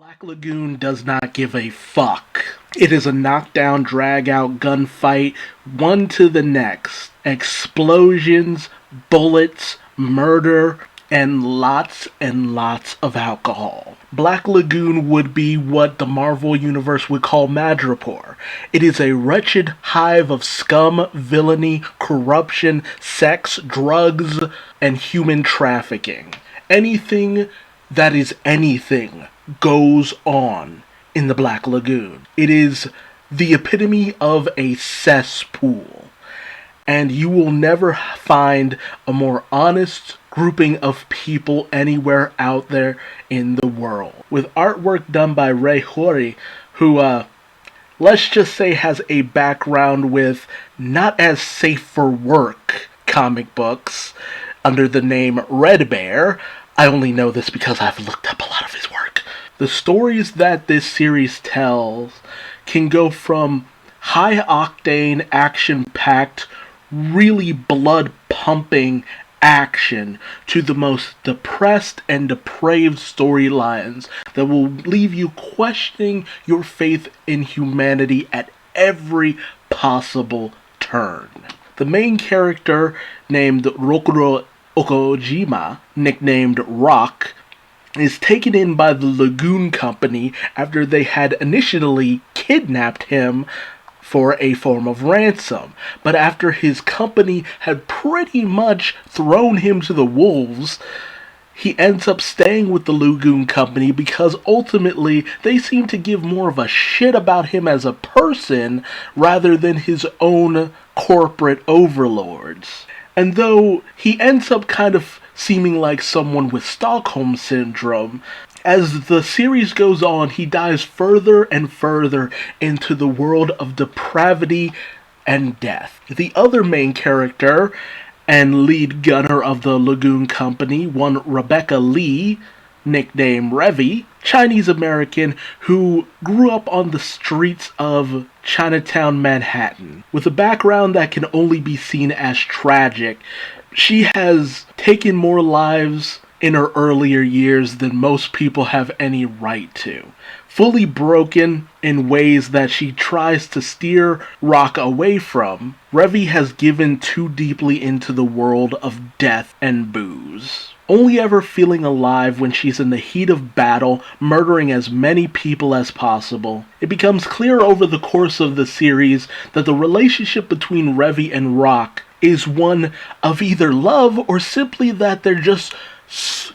Black Lagoon does not give a fuck. It is a knockdown, drag-out gunfight, one to the next. Explosions, bullets, murder, and lots of alcohol. Black Lagoon would be what the Marvel Universe would call Madripoor. It is a wretched hive of scum, villainy, corruption, sex, drugs, and human trafficking. Anything that is anything goes on in the Black Lagoon. It is the epitome of a cesspool. And you will never find a more honest grouping of people anywhere out there in the world. With artwork done by Ray Hori, who, let's just say has a background with not as safe for work comic books under the name Red Bear. I only know this because I've looked up a lot of his work. The stories that this series tells can go from high-octane, action-packed, really blood-pumping action to the most depressed and depraved storylines that will leave you questioning your faith in humanity at every possible turn. The main character, named Rokuro Okojima, nicknamed Rock, is taken in by the Lagoon Company after they had initially kidnapped him for a form of ransom. But after his company had pretty much thrown him to the wolves, he ends up staying with the Lagoon Company because ultimately they seem to give more of a shit about him as a person rather than his own corporate overlords. And though he ends up kind of seeming like someone with Stockholm Syndrome, as the series goes on, he dives further and further into the world of depravity and death. The other main character and lead gunner of the Lagoon Company, one Rebecca Lee, nicknamed Revy, Chinese-American who grew up on the streets of Chinatown, Manhattan. With a background that can only be seen as tragic, she has taken more lives in her earlier years than most people have any right to. Fully broken in ways that she tries to steer Rock away from, Revy has given too deeply into the world of death and booze, only ever feeling alive when she's in the heat of battle, murdering as many people as possible. It becomes clear over the course of the series that the relationship between Revy and Rock is one of either love or simply that they're just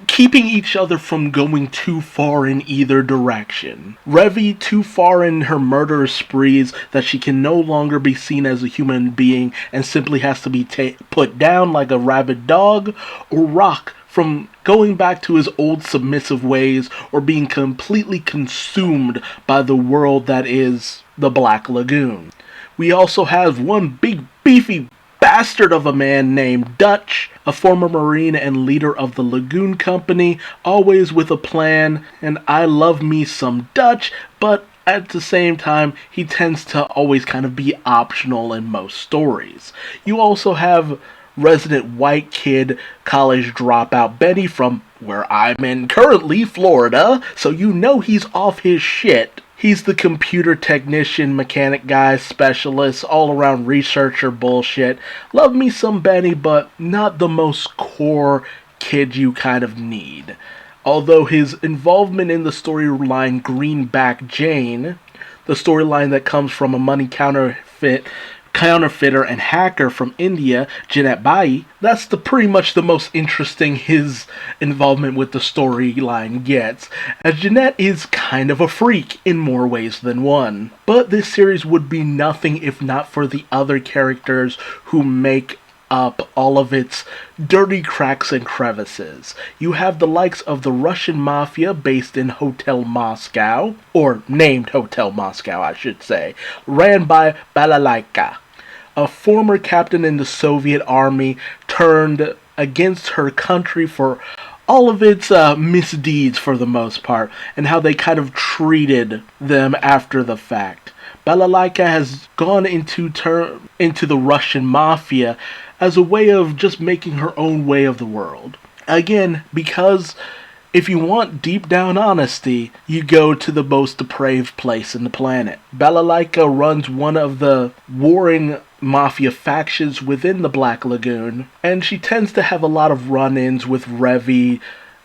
keeping each other from going too far in either direction. Revy too far in her murderous sprees that she can no longer be seen as a human being and simply has to be put down like a rabid dog, or Rock from going back to his old submissive ways or being completely consumed by the world that is the Black Lagoon. We also have one big beefy bastard of a man named Dutch, a former Marine and leader of the Lagoon Company, always with a plan, and I love me some Dutch, but at the same time, he tends to always kind of be optional in most stories. You also have resident white kid, college dropout Benny from where I'm in currently, Florida, so you know he's off his shit. He's the computer technician, mechanic guy, specialist, all-around researcher bullshit. Love me some Benny, but not the most core kid you kind of need. Although his involvement in the storyline Greenback Jane, the storyline that comes from a money counterfeiter and hacker from India, Jeanette Bai, that's pretty much the most interesting his involvement with the storyline gets, as Jeanette is kind of a freak in more ways than one. But this series would be nothing if not for the other characters who make up all of its dirty cracks and crevices. You have the likes of the Russian Mafia based in Hotel Moscow, or named Hotel Moscow I should say, ran by Balalistic, a former captain in the Soviet army turned against her country for all of its misdeeds for the most part, and how they kind of treated them after the fact. Balalistic has gone into the Russian Mafia as a way of just making her own way of the world. Again, because If you want deep down honesty, you go to the most depraved place in the planet. Ballistic runs one of the warring mafia factions within the Black Lagoon, and she tends to have a lot of run-ins with Revy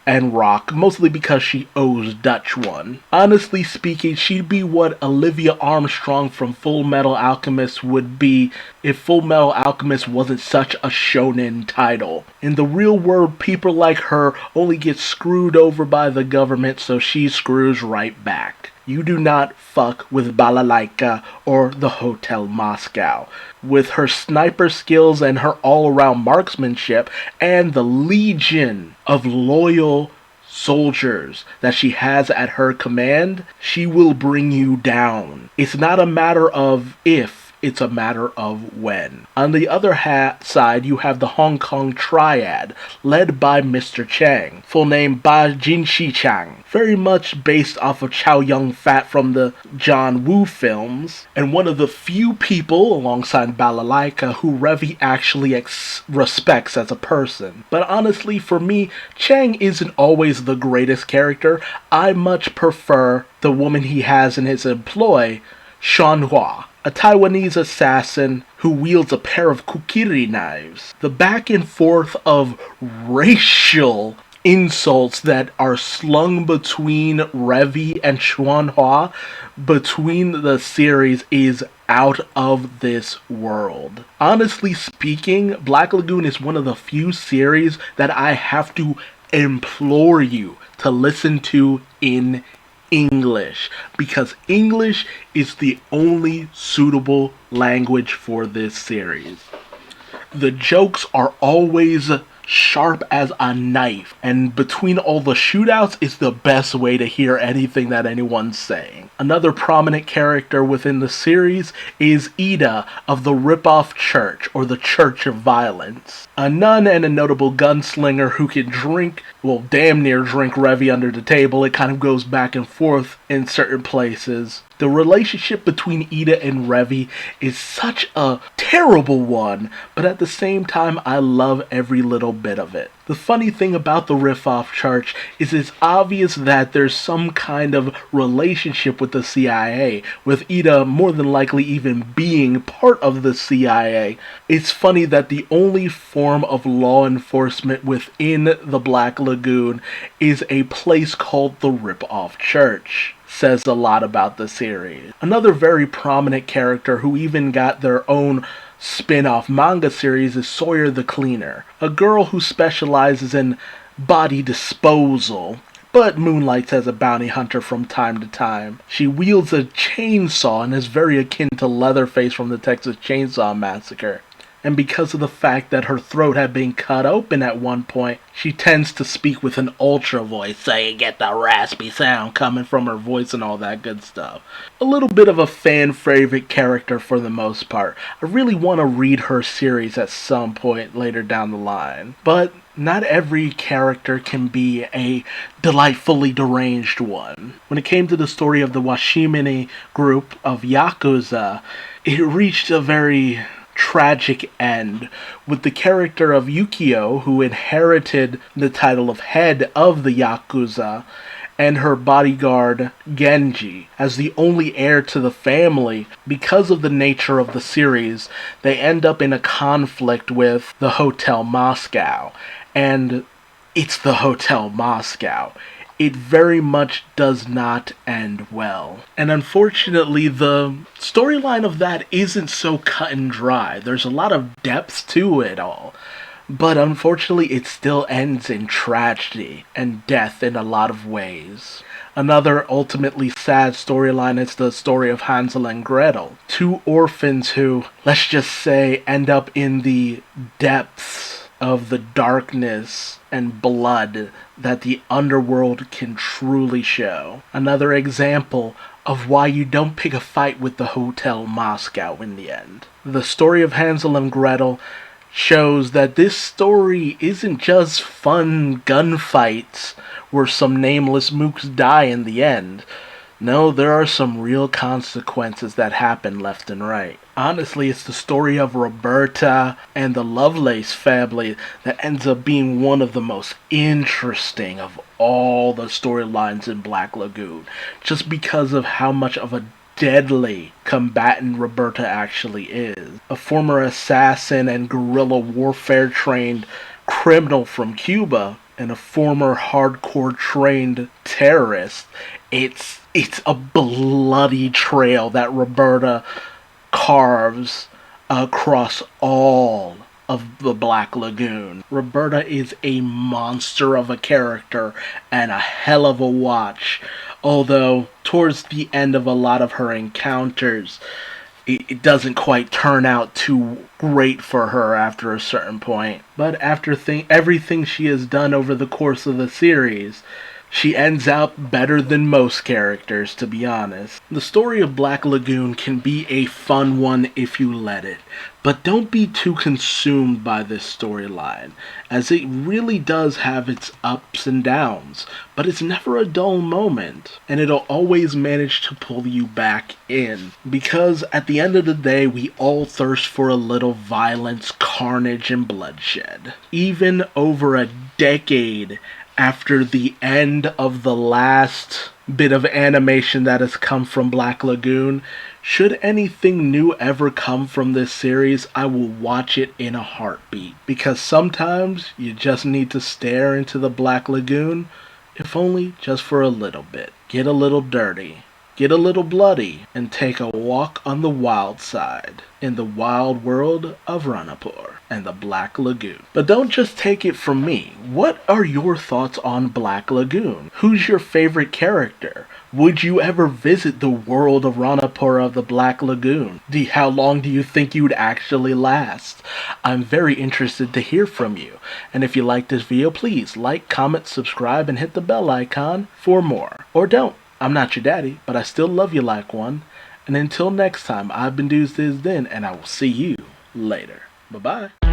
and Rock, mostly because she owes Dutch one. Honestly speaking, she'd be what Olivia Armstrong from Full Metal Alchemist would be if Full Metal Alchemist wasn't such a shonen title. In the real world, people like her only get screwed over by the government, so she screws right back. You do not fuck with Balalaika or the Hotel Moscow. With her sniper skills and her all-around marksmanship and the legion of loyal soldiers that she has at her command, she will bring you down. It's not a matter of if, it's a matter of when. On the other side, you have the Hong Kong Triad, led by Mr. Chang, full name Ba Jinshi Chang, very much based off of Chow Yun-Fat from the John Woo films, and one of the few people, alongside Balalaika, who Revy actually respects as a person. But honestly, for me, Chang isn't always the greatest character. I much prefer the woman he has in his employ, Shanhua, a Taiwanese assassin who wields a pair of kukiri knives. The back and forth of racial insults that are slung between Revy and Xuanhua between the series is out of this world. Honestly speaking, Black Lagoon is one of the few series that I have to implore you to listen to in English, because English is the only suitable language for this series. The jokes are always sharp as a knife, and between all the shootouts is the best way to hear anything that anyone's saying. Another prominent character within the series is Ida of the Rip-Off Church, or the Church of Violence. A nun and a notable gunslinger who can drink, well, damn near drink Revy under the table. It kind of goes back and forth in certain places. The relationship between Ida and Revy is such a terrible one, but at the same time, I love every little bit of it. The funny thing about the Rip-Off Church is it's obvious that there's some kind of relationship with the CIA, with Ida more than likely even being part of the CIA. It's funny that the only form of law enforcement within the Black Lagoon is a place called the Rip-Off Church. Says a lot about the series. Another very prominent character who even got their own spin-off manga series is Sawyer the Cleaner, a girl who specializes in body disposal, but moonlights as a bounty hunter from time to time. She wields a chainsaw and is very akin to Leatherface from the Texas Chainsaw Massacre. And because of the fact that her throat had been cut open at one point, she tends to speak with an ultra voice, so you get the raspy sound coming from her voice and all that good stuff. A little bit of a fan favorite character for the most part. I really want to read her series at some point later down the line. But not every character can be a delightfully deranged one. When it came to the story of the Washimine group of Yakuza, it reached a very tragic end, with the character of Yukio, who inherited the title of head of the Yakuza, and her bodyguard Genji as the only heir to the family. Because of the nature of the series, they end up in a conflict with the Hotel Moscow, and it's the Hotel Moscow. It very much does not end well. And unfortunately, the storyline of that isn't so cut and dry. There's a lot of depth to it all. But unfortunately, it still ends in tragedy and death in a lot of ways. Another ultimately sad storyline is the story of Hansel and Gretel. Two orphans who, let's just say, end up in the depths of the darkness and blood that the underworld can truly show. Another example of why you don't pick a fight with the Hotel Moscow in the end. The story of Hansel and Gretel shows that this story isn't just fun gunfights where some nameless mooks die in the end. No, there are some real consequences that happen left and right. Honestly, it's the story of Roberta and the Lovelace family that ends up being one of the most interesting of all the storylines in Black Lagoon. Just because of how much of a deadly combatant Roberta actually is. A former assassin and guerrilla warfare trained criminal from Cuba and a former hardcore trained terrorist. It's a bloody trail that Roberta carves across all of the Black Lagoon. Roberta is a monster of a character and a hell of a watch. Although, towards the end of a lot of her encounters, it doesn't quite turn out too great for her after a certain point. But after everything she has done over the course of the series, she ends out better than most characters, to be honest. The story of Black Lagoon can be a fun one if you let it, but don't be too consumed by this storyline, as it really does have its ups and downs, but it's never a dull moment, and it'll always manage to pull you back in, because at the end of the day, we all thirst for a little violence, carnage, and bloodshed. Even over a decade after the end of the last bit of animation that has come from Black Lagoon, should anything new ever come from this series, I will watch it in a heartbeat. Because sometimes you just need to stare into the Black Lagoon, if only just for a little bit. Get a little dirty, get a little bloody, and take a walk on the wild side in the wild world of Ranapur and the Black Lagoon. But don't just take it from me. What are your thoughts on Black Lagoon? Who's your favorite character? Would you ever visit the world of Ranapur of the Black Lagoon? How long do you think you'd actually last? I'm very interested to hear from you. And if you like this video, please like, comment, subscribe, and hit the bell icon for more. Or don't. I'm not your daddy, but I still love you like one. And until next time, I've been Duuz-Diz-Din, and I will see you later. Bye-bye.